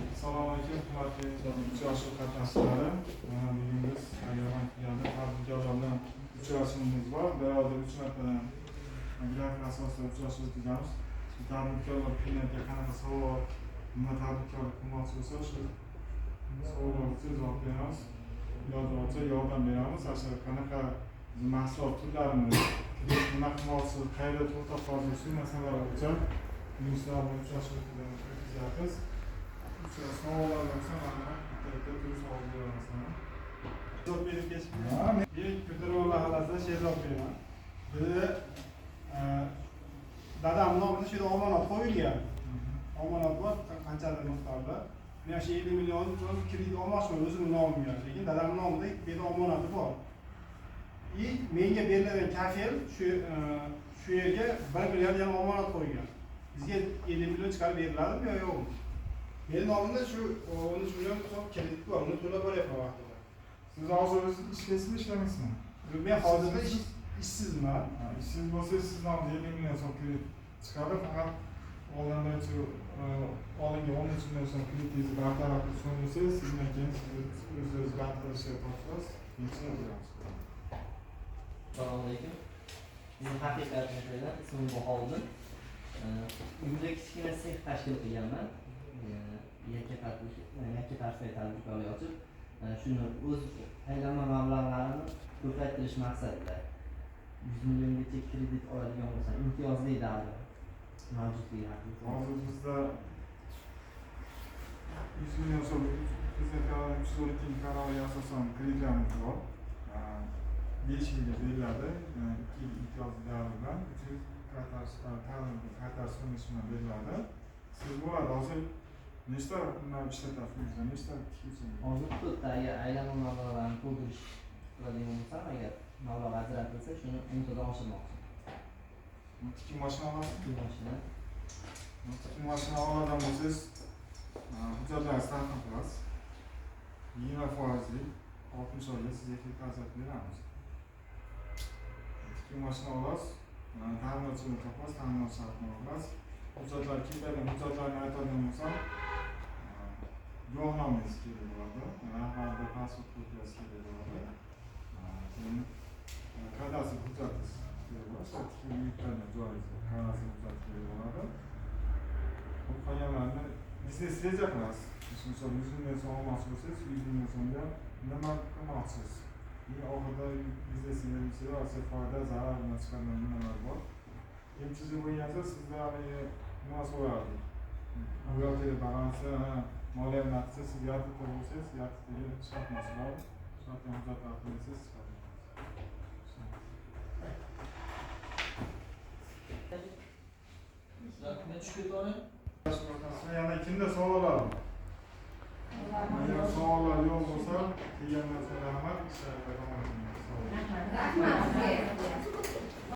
Assalomu alaykum, hurmatli uchrashuv qatnashchilari. Bugun biz Agrobank filialida tadbirkorlar bilan uchrashuvimiz bor. Beraber 3 martadan grafik asosida uchrashuv o'tkazamiz. Tadbirkorlar klientga qanaqa savol, nima tadbirkorlik qilmoqchi bo'lsa, shu savollarga javob beramiz. Iloji bo'lsa yordam beramiz. Asal qanaqa mahsulot turlarimiz, nima qilmoqchi, qayerda to'xtab qoldik, shu masalalar bo'yicha sizlar bilan uchrashuv o'tkazamiz. Savollar bo'lsa, mana bitta savol beraman. Javob berib ketishmayman. Men Qidiruv mahallasidan Sherzod beraman. Bizda dadam nomidan shu yerda omonat qo'yilgan. Omonat bor, qanchadir miqdorda. Men shu 50 million kredit olmoqchiman o'zimning nomimga. Lekin dadam nomida bu yerda omonati bor. Menga berilgan kafel shu yerga 1 milliard yana omonat qo'ygan. Bizga 50 million chiqarib beriladimi yo yo'qmi? Men nomimda shu 13 million so'm kredit bor, uni to'lab olyapman vaqtida. Siz hozir ishlaysizmi, ishlamaysizmi? Men hozirda ishsizman. Ishsiz bo'lsangiz, siz nomingizga 50 million so'm kredit chiqadi, faqat oldindan shu olingan 13 million so'm kreditingizni bartaraf qilib so'rasangiz, sizdan keyin o'zingiz bartarafga topasiz. Assalomu alaykum. Men haqiqatdan ismim Bahodir. Uyda kichkina sex tashkil qilganman. Yakka tarzda tadbirkorlik ochib, shuni o'z aylanma mablag'larini ko'paytirish maqsadida 100 milliongacha kredit oladigan bo'lsam, imtiyozli davr mavjudligi haqida. Hozir bizda 100 million so'm prezidentlarning huquqiy qaroriga asosan kreditlarimiz bor. 5 yilga beriladi, 2 yil imtiyozli davr bilan 3 yil qaytarish bilan beriladi. Siz bo'ladi hozir nechta ishlatasiz, nechta tikuvchi? Hozir to'rtta aylanma mablag'larni to'ldirish qiladigan bo'lsam, agar mablag' ajratilsa, shuni 10 tadan oshirmoqchiman. Tikuv mashina olasiz? Tikuv mashina. Tikuv mashina oladigan bo'lsangiz, hujjatlarni taqdim qilasiz. 20%lik 60 oyga sizga kredit beramiz. Tikuv mashina olasiz, ta'minotchini topasiz, ta'minot shartnoma qilasiz. Hujjatlar keladigan hujjatlarni aytadigan bo'lsam, guvohnomangiz kerak bo'ladi, rahbarda pasport kopiyasi kerak bo'ladi. Keyin kadastr hujjatingiz kerak bo'ladi, tikuv yuklarni joyingiz, kadastr hujjati kerak bo'ladi. Bu qolganlarni biznes reja qilasiz. Misol 100 million so'm olmoqchi bo'lsangiz, 100 million so'mga nima qilmoqchisiz? Oxirida biznesingiz foyda, zarar bilan chiqadigan nimalar bor. Emchizi bo'lgansa sizda nima so'raydi? Buxgalteriya balansi, moliya natijasi siz yatibda bo'lsangiz, yatibdagi shartnomasi bor. Shartnoma hujjatlar qilsangiz chiqadi. Yana kimda savollar bor? Agar savollar yo'q bo'lsa, kelgandan so'ng rahmat.